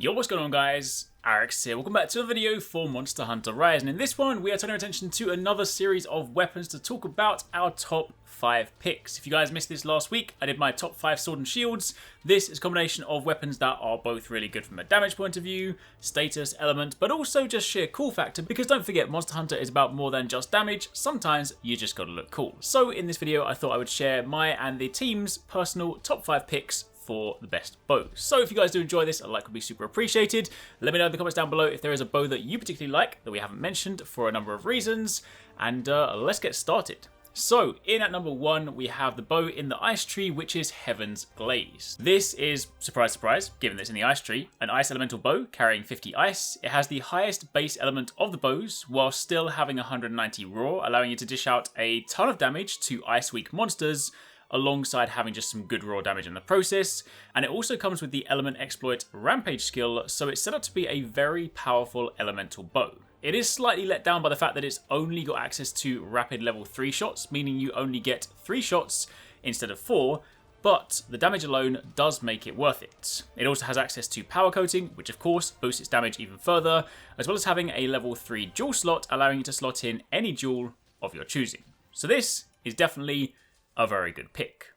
Yo, what's going on guys? Arekkz here. Welcome back to a video for Monster Hunter Rise, and in this one we are turning our attention to another series of weapons to talk about our top 5 picks. If you guys missed this last week, I did my top 5 sword and shields. This is a combination of weapons that are both really good from a damage point of view, status, element, but also just sheer cool factor, because don't forget, Monster Hunter is about more than just damage. Sometimes you just gotta look cool. So in this video I thought I would share my and the team's personal top 5 picks for the best bows. So if you guys do enjoy this, a like would be super appreciated. Let me know in the comments down below if there is a bow that you particularly like that we haven't mentioned for a number of reasons, and let's get started. So in at number 1 we have the bow in the ice tree, which is Heaven's Glaze. This is, surprise surprise, given that it's in the ice tree, an ice elemental bow carrying 50 ice. It has the highest base element of the bows while still having 190 raw, allowing you to dish out a ton of damage to ice weak monsters, alongside having just some good raw damage in the process. And it also comes with the element exploit Rampage skill, so it's set up to be a very powerful elemental bow. It is slightly let down by the fact that it's only got access to rapid level 3 shots, meaning you only get 3 shots instead of 4, but the damage alone does make it worth it. It also has access to power coating, which of course boosts its damage even further, as well as having a level 3 jewel slot, allowing you to slot in any jewel of your choosing. So this is definitely a very good pick.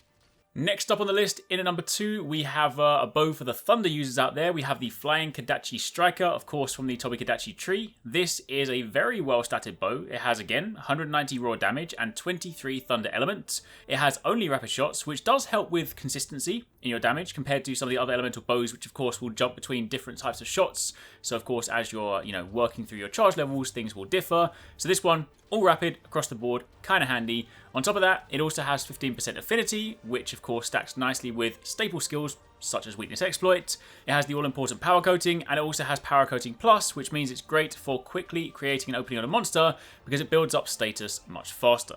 Next up on the list, in at number 2, we have a bow for the thunder users out there. We have the Flying Kadachi Striker, of course from the Kadachi Tree. This is a very well statted bow. It has, again, 190 raw damage and 23 thunder elements. It has only rapid shots, which does help with consistency in your damage compared to some of the other elemental bows, which of course will jump between different types of shots. So of course, as you're working through your charge levels, things will differ. So this one, all rapid across the board, kind of handy. On top of that, it also has 15% affinity, which of course stacks nicely with staple skills such as weakness exploit. It has the all-important power coating, and it also has power coating plus, which means it's great for quickly creating an opening on a monster because it builds up status much faster.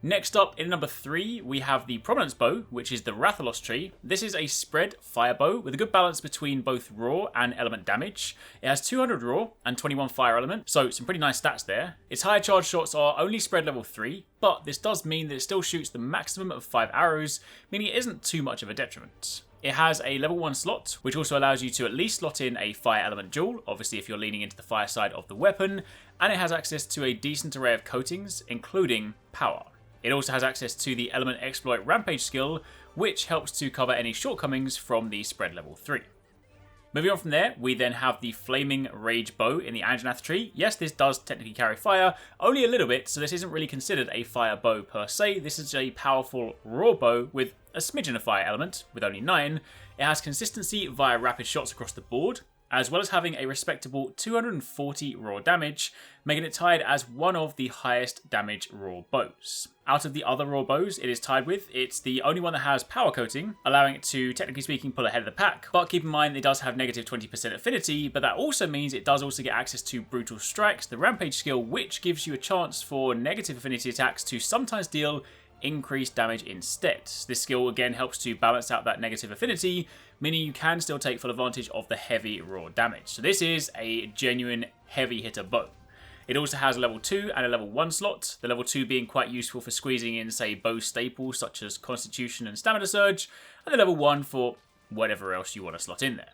Next up, in number 3, we have the Prominence Bow, which is the Rathalos Tree. This is a spread fire bow with a good balance between both raw and element damage. It has 200 raw and 21 fire element, so some pretty nice stats there. Its higher charge shots are only spread level 3, but this does mean that it still shoots the maximum of 5 arrows, meaning it isn't too much of a detriment. It has a level 1 slot, which also allows you to at least slot in a fire element jewel, obviously if you're leaning into the fire side of the weapon, and it has access to a decent array of coatings, including power. It also has access to the element exploit Rampage skill, which helps to cover any shortcomings from the spread level 3. Moving on from there, we then have the Flaming Rage Bow in the Androgynous Tree. Yes, this does technically carry fire, only a little bit, so this isn't really considered a fire bow per se. This is a powerful raw bow with a smidgen of fire element, with only 9. It has consistency via rapid shots across the board, as well as having a respectable 240 raw damage, making it tied as one of the highest damage raw bows. Out of the other raw bows it is tied with, it's the only one that has power coating, allowing it to, technically speaking, pull ahead of the pack, but keep in mind it does have negative 20% affinity, but that also means it does also get access to Brutal Strikes, the Rampage skill, which gives you a chance for negative affinity attacks to sometimes deal increased damage instead. This skill again helps to balance out that negative affinity, meaning you can still take full advantage of the heavy raw damage. So this is a genuine heavy hitter bow. It also has a level 2 and a level 1 slot, the level 2 being quite useful for squeezing in, say, bow staples such as Constitution and Stamina Surge, and the level 1 for whatever else you want to slot in there.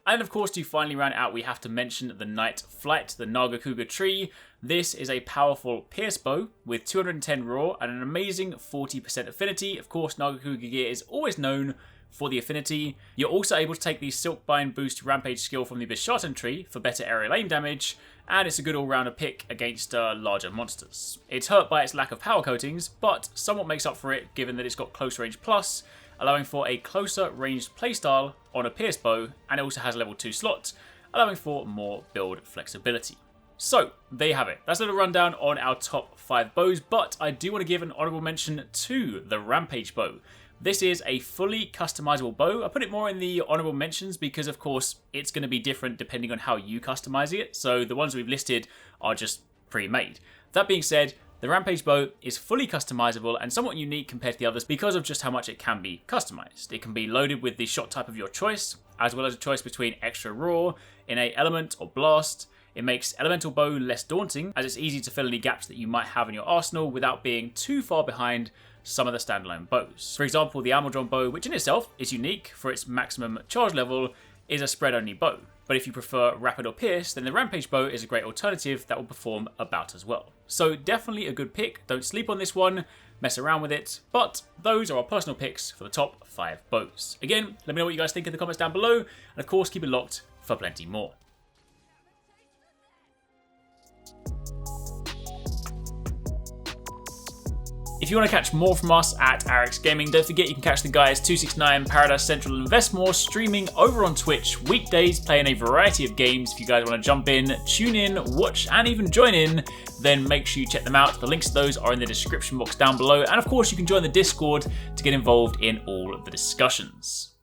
And of course, to finally round out, we have to mention the Night Flight, the Naga Cougar Tree. This is a powerful pierce bow with 210 raw and an amazing 40% affinity. Of course, Naga Cougar gear is always known for the affinity. You're also able to take the Silkbind Boost Rampage skill from the Bishartan Tree for better aerial aim damage, and it's a good all-rounder pick against larger monsters. It's hurt by its lack of power coatings, but somewhat makes up for it given that it's got close range plus, allowing for a closer ranged playstyle on a pierce bow, and it also has a level 2 slot, allowing for more build flexibility. So, there you have it. That's a little rundown on our top 5 bows, but I do want to give an honourable mention to the Rampage bow. This is a fully customizable bow. I put it more in the honorable mentions because, of course, it's going to be different depending on how you customize it. So the ones we've listed are just pre-made. That being said, the Rampage bow is fully customizable and somewhat unique compared to the others because of just how much it can be customized. It can be loaded with the shot type of your choice, as well as a choice between extra raw, innate element, or blast. It makes elemental bow less daunting, as it's easy to fill any gaps that you might have in your arsenal without being too far behind some of the standalone bows. For example, the Almudron bow, which in itself is unique for its maximum charge level, is a spread-only bow. But if you prefer rapid or pierce, then the Rampage bow is a great alternative that will perform about as well. So definitely a good pick, don't sleep on this one, mess around with it, but those are our personal picks for the top 5 bows. Again, let me know what you guys think in the comments down below, and of course keep it locked for plenty more. If you want to catch more from us at Arekkz Gaming, don't forget you can catch the guys 269, Paradise Central and Investmore streaming over on Twitch weekdays, playing a variety of games. If you guys want to jump in, tune in, watch and even join in, then make sure you check them out. The links to those are in the description box down below, and of course you can join the Discord to get involved in all of the discussions.